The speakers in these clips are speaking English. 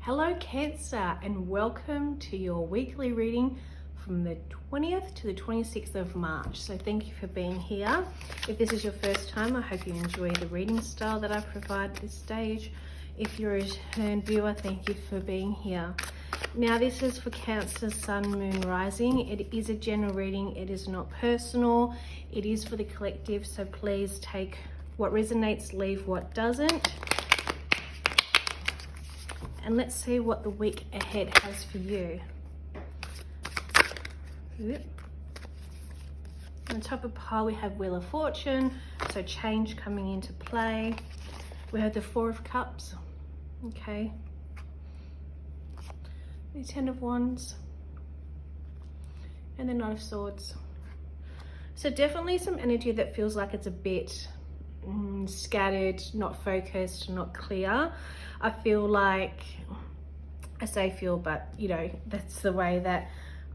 Hello Cancer, and welcome to your weekly reading from the 20th to the 26th of March. So thank you for being here. If this is your first time, I hope you enjoy the reading style that I provide at this stage. If you're a return viewer, thank you for being here. Now this is for Cancer, Sun, Moon, Rising. It is a general reading. It is not personal. It is for the collective, so please take what resonates, leave what doesn't. And let's see what the week ahead has for you. On top of the pile, we have Wheel of Fortune, so change coming into play. We have the Four of Cups, okay. The Ten of Wands, and the Knight of Swords. So definitely some energy that feels like it's a bit scattered, not focused, not clear. I feel like, I say feel, but you know, that's the way that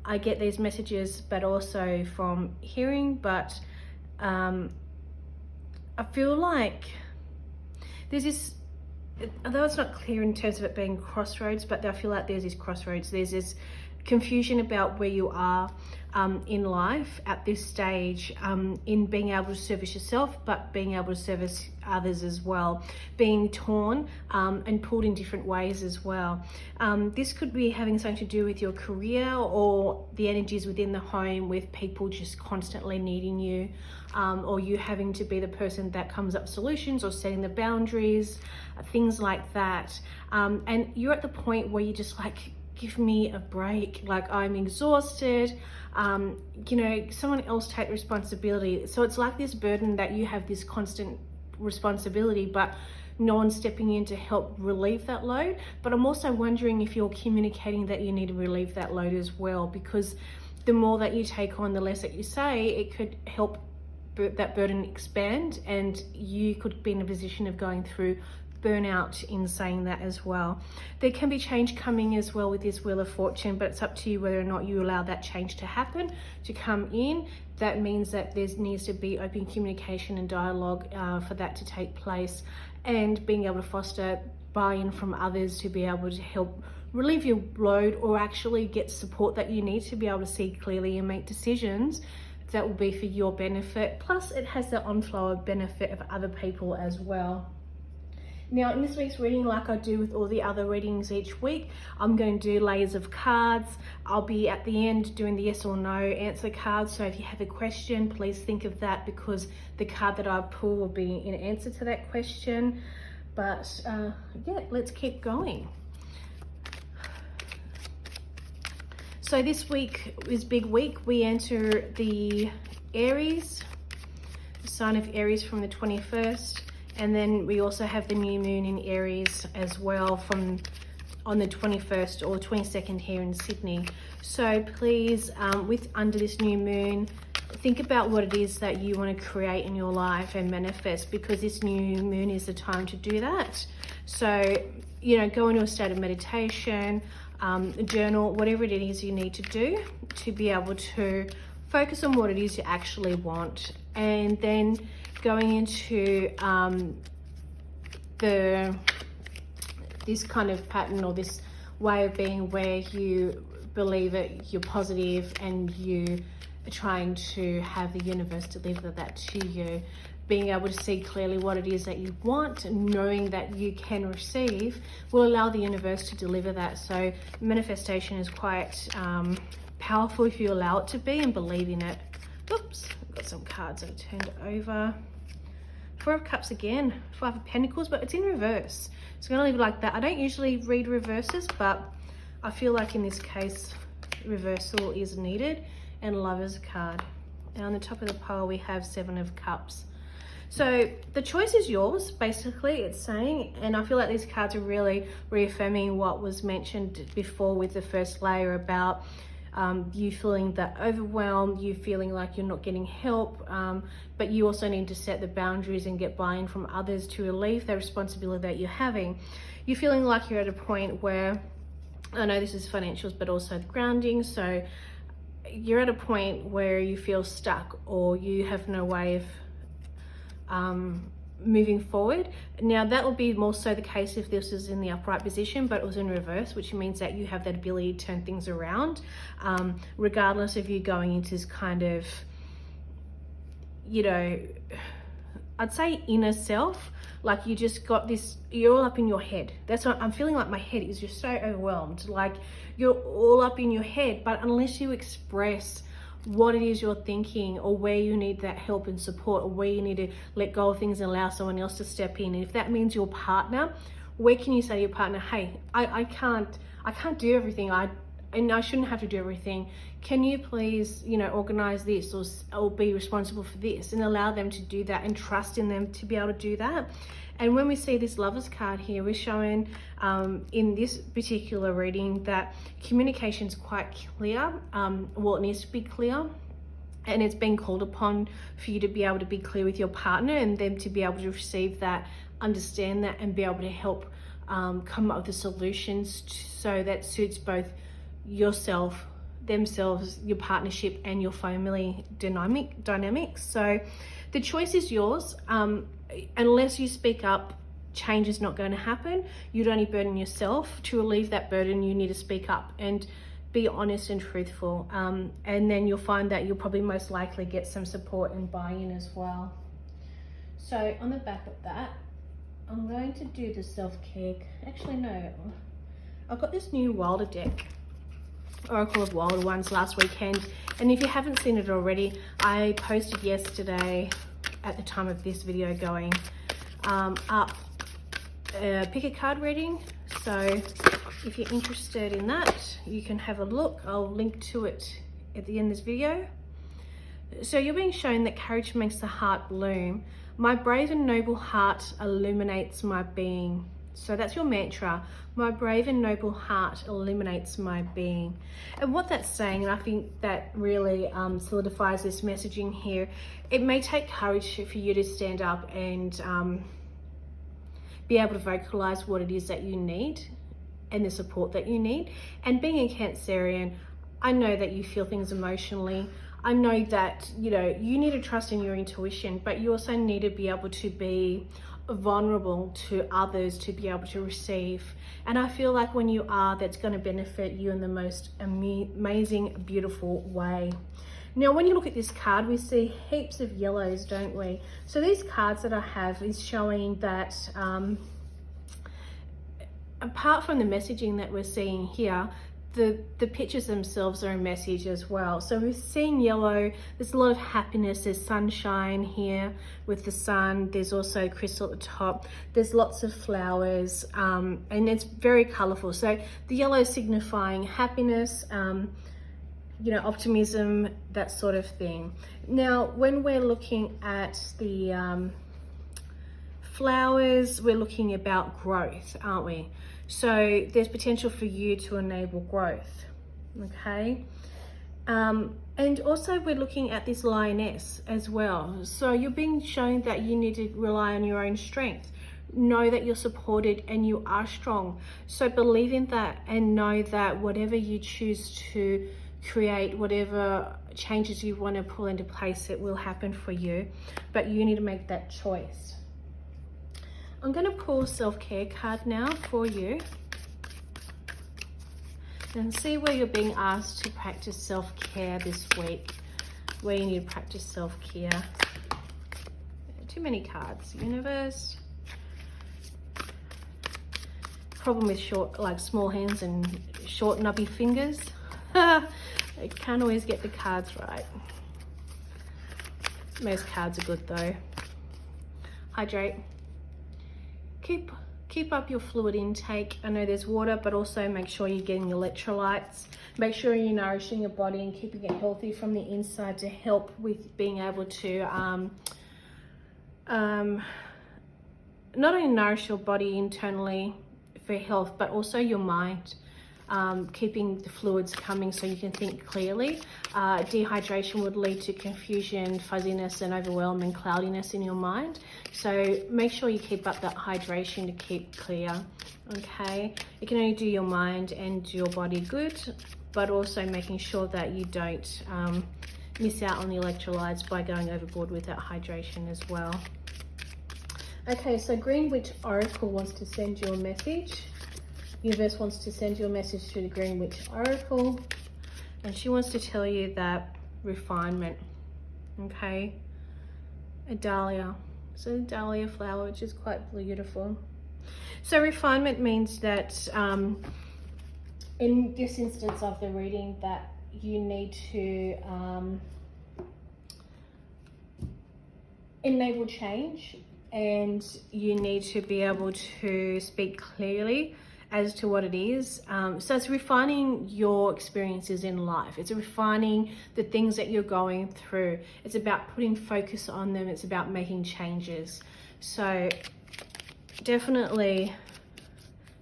I get these messages, but also from hearing. But I feel like there's this, although it's not clear in terms of it being crossroads, but I feel like there's this crossroads, there's this confusion about where you are in life at this stage, in being able to service yourself, but being able to service others as well, being torn and pulled in different ways as well. This could be having something to do with your career or the energies within the home, with people just constantly needing you, or you having to be the person that comes up with solutions or setting the boundaries, things like that. And you're at the point where you just like, give me a break, like I'm exhausted. You know, someone else take responsibility. So it's like this burden that you have, this constant responsibility, but no one's stepping in to help relieve that load. But I'm also wondering if you're communicating that you need to relieve that load as well, because the more that you take on, the less that you say, it could help that burden expand, and you could be in a position of going through burnout in saying that as well. There can be change coming as well with this Wheel of Fortune, but it's up to you whether or not you allow that change to happen, to come in. That means that there needs to be open communication and dialogue for that to take place, and being able to foster buy-in from others to be able to help relieve your load, or actually get support that you need to be able to see clearly and make decisions that will be for your benefit. Plus it has the on-flow of benefit of other people as well. Now in this week's reading, like I do with all the other readings each week, I'm going to do layers of cards. I'll be at the end doing the yes or no answer cards. So if you have a question, please think of that, because the card that I pull will be in answer to that question. But yeah, let's keep going. So this week is big week. We enter the Aries, the sign of Aries, from the 21st. And then we also have the new moon in Aries as well from on the 21st or 22nd here in Sydney. So please, under this new moon, think about what it is that you want to create in your life and manifest, because this new moon is the time to do that. So, you know, go into a state of meditation, journal, whatever it is you need to do to be able to focus on what it is you actually want. And then going into this kind of pattern, or this way of being where you believe it, you're positive, and you are trying to have the universe deliver that to you. Being able to see clearly what it is that you want, and knowing that you can receive, will allow the universe to deliver that. So manifestation is quite powerful if you allow it to be and believe in it. Oops, I've got some cards that I turned over. Four of Cups again, Five of Pentacles, but it's in reverse. So I'm gonna leave it like that. I don't usually read reverses, but I feel like in this case, reversal is needed. And Lover's card. And on the top of the pile, we have Seven of Cups. So the choice is yours, basically, it's saying. And I feel like these cards are really reaffirming what was mentioned before with the first layer about you feeling that overwhelmed, you feeling like you're not getting help, but you also need to set the boundaries and get buy-in from others to relieve the responsibility that you're having. You're feeling like you're at a point where, I know this is financials, but also grounding. So you're at a point where you feel stuck, or you have no way of moving forward. Now that will be more so the case if this is in the upright position, but it was in reverse, which means that you have that ability to turn things around, regardless of you going into this kind of, you know, I'd say inner self, like you just got this, you're all up in your head. That's what I'm feeling, like my head is just so overwhelmed, like you're all up in your head, but unless you express what it is you're thinking, or where you need that help and support, or where you need to let go of things and allow someone else to step in. And if that means your partner, where can you say to your partner, hey, I can't do everything, and I shouldn't have to do everything. Can you please, you know, organize this, or be responsible for this, and allow them to do that and trust in them to be able to do that. And when we see this Lovers card here, we're showing in this particular reading that communication is quite clear. Well, it needs to be clear, and it's been called upon for you to be able to be clear with your partner, and them to be able to receive that, understand that, and be able to help come up with the solutions so that suits both yourself, themselves, your partnership, and your family dynamics. So the choice is yours. Unless you speak up, change is not going to happen. You'd only burden yourself. To relieve that burden, you need to speak up and be honest and truthful, and then you'll find that you'll probably most likely get some support and buy-in as well. So on the back of that, I'm going to do the self-care. Actually, no, I've got this new Wilder deck, Oracle of Wilder ones, last weekend, and if you haven't seen it already, I posted yesterday at the time of this video going up pick a card reading. So if you're interested in that, you can have a look. I'll link to it at the end of this video. So you're being shown that courage makes the heart bloom. My brave and noble heart illuminates my being. So that's your mantra. My brave and noble heart illuminates my being. And what that's saying, and I think that really solidifies this messaging here, it may take courage for you to stand up and be able to vocalize what it is that you need and the support that you need. And being a Cancerian, I know that you feel things emotionally. I know that, you know, you need to trust in your intuition, but you also need to be able to be vulnerable to others to be able to receive. And I feel like when you are, that's going to benefit you in the most amazing, beautiful way. Now, when you look at this card, we see heaps of yellows, don't we? So these cards that I have is showing that apart from the messaging that we're seeing here, the pictures themselves are a message as well. So we're seeing yellow, there's a lot of happiness, there's sunshine here with the sun, there's also crystal at the top, there's lots of flowers, and it's very colorful. So the yellow is signifying happiness, you know, optimism, that sort of thing. Now, when we're looking at the flowers, we're looking about growth, aren't we? So there's potential for you to enable growth, okay? And also we're looking at this lioness as well. So you're being shown that you need to rely on your own strength. Know that you're supported and you are strong. So believe in that and know that whatever you choose to create, whatever changes you want to pull into place, it will happen for you. But you need to make that choice. I'm going to pull a self-care card now for you and see where you're being asked to practice self-care this week, where you need to practice self-care. Too many cards. Universe. Problem with short, like small hands and short nubby fingers. I can't always get the cards right. Most cards are good though. Hydrate. Keep up your fluid intake. I know there's water, but also make sure you're getting electrolytes. Make sure you're nourishing your body and keeping it healthy from the inside to help with being able to not only nourish your body internally for health, but also your mind. Keeping the fluids coming so you can think clearly. Dehydration would lead to confusion, fuzziness, and overwhelm and cloudiness in your mind. So make sure you keep up that hydration to keep clear, okay? It can only do your mind and your body good, but also making sure that you don't miss out on the electrolytes by going overboard with that hydration as well. Okay, so Green Witch Oracle wants to send you a message. Universe wants to send you a message to the Green Witch Oracle. And she wants to tell you that refinement, okay? A dahlia. So a dahlia flower, which is quite beautiful. So refinement means that in this instance of the reading that you need to enable change, and you need to be able to speak clearly as to what it is. So it's refining your experiences in life. It's refining the things that you're going through. It's about putting focus on them. It's about making changes. So definitely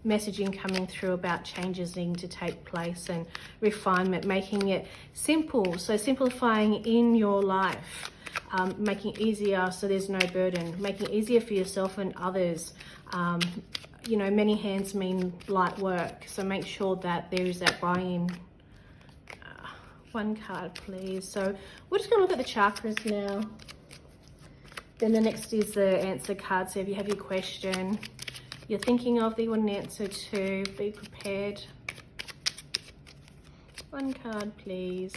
messaging coming through about changes needing to take place and refinement, making it simple. So simplifying in your life, making it easier so there's no burden, making it easier for yourself and others. You know, many hands mean light work, so make sure that there is that buy-in. One card, please. So we're just going to look at the chakras now. Then the next is the answer card. So if you have your question you're thinking of that you want an answer to, be prepared. One card, please.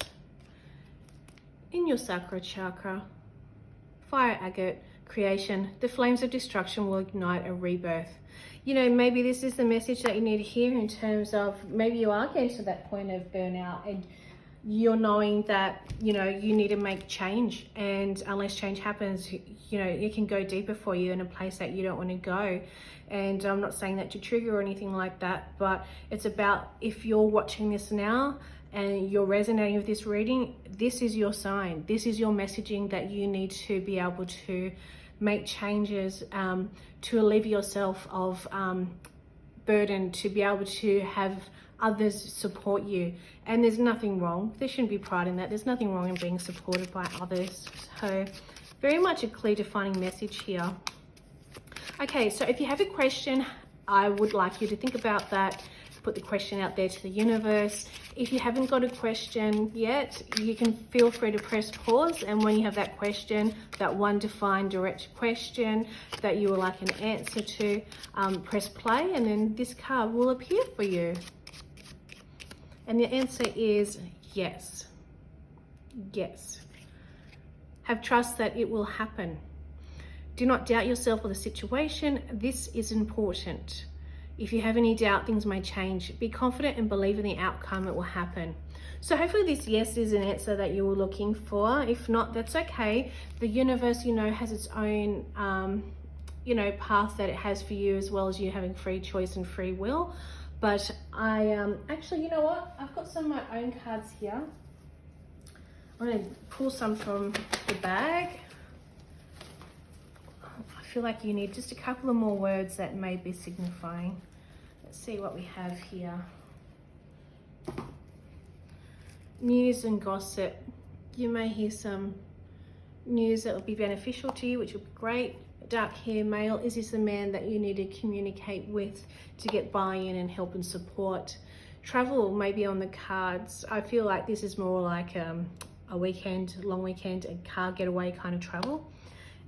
In your sacral chakra, fire agate, creation, the flames of destruction will ignite a rebirth. You know, maybe this is the message that you need to hear in terms of maybe you are getting to that point of burnout and you're knowing that, you know, you need to make change, and unless change happens, you know, it can go deeper for you in a place that you don't want to go. And I'm not saying that to trigger or anything like that, but it's about, if you're watching this now and you're resonating with this reading, this is your sign. This is your messaging that you need to be able to make changes, to alleviate yourself of burden, to be able to have others support you. And there's nothing wrong. There shouldn't be pride in that. There's nothing wrong in being supported by others. So very much a clear defining message here. Okay, so if you have a question, I would like you to think about that. Put the question out there to the universe. If you haven't got a question yet, you can feel free to press pause, and when you have that question, that one defined direct question that you would like an answer to, press play, and then this card will appear for you. And the answer is yes. Yes. Have trust that it will happen. Do not doubt yourself or the situation. This is important. If you have any doubt, things may change. Be confident and believe in the outcome. It will happen. So hopefully this yes is an answer that you were looking for. If not, that's okay. The universe, you know, has its own, you know, path that it has for you, as well as you having free choice and free will. But I actually, you know what? I've got some of my own cards here. I'm going to pull some from the bag. I feel like you need just a couple of more words that may be signifying. Let's see what we have here. News and gossip. You may hear some news that will be beneficial to you, which will be great. Dark hair male, is this the man that you need to communicate with to get buy-in and help and support? Travel may be on the cards. I feel like this is more like a weekend, long weekend, a car getaway kind of travel.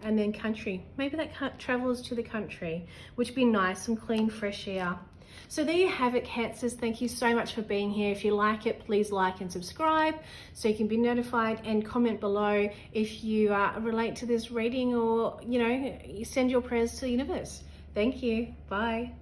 And then country, maybe that travel is to the country, which would be nice, some clean, fresh air. So there you have it, Cancers. Thank you so much for being here. If you like it, please like and subscribe so you can be notified, and comment below if you relate to this reading, or, you know, you send your prayers to the universe. Thank you. Bye.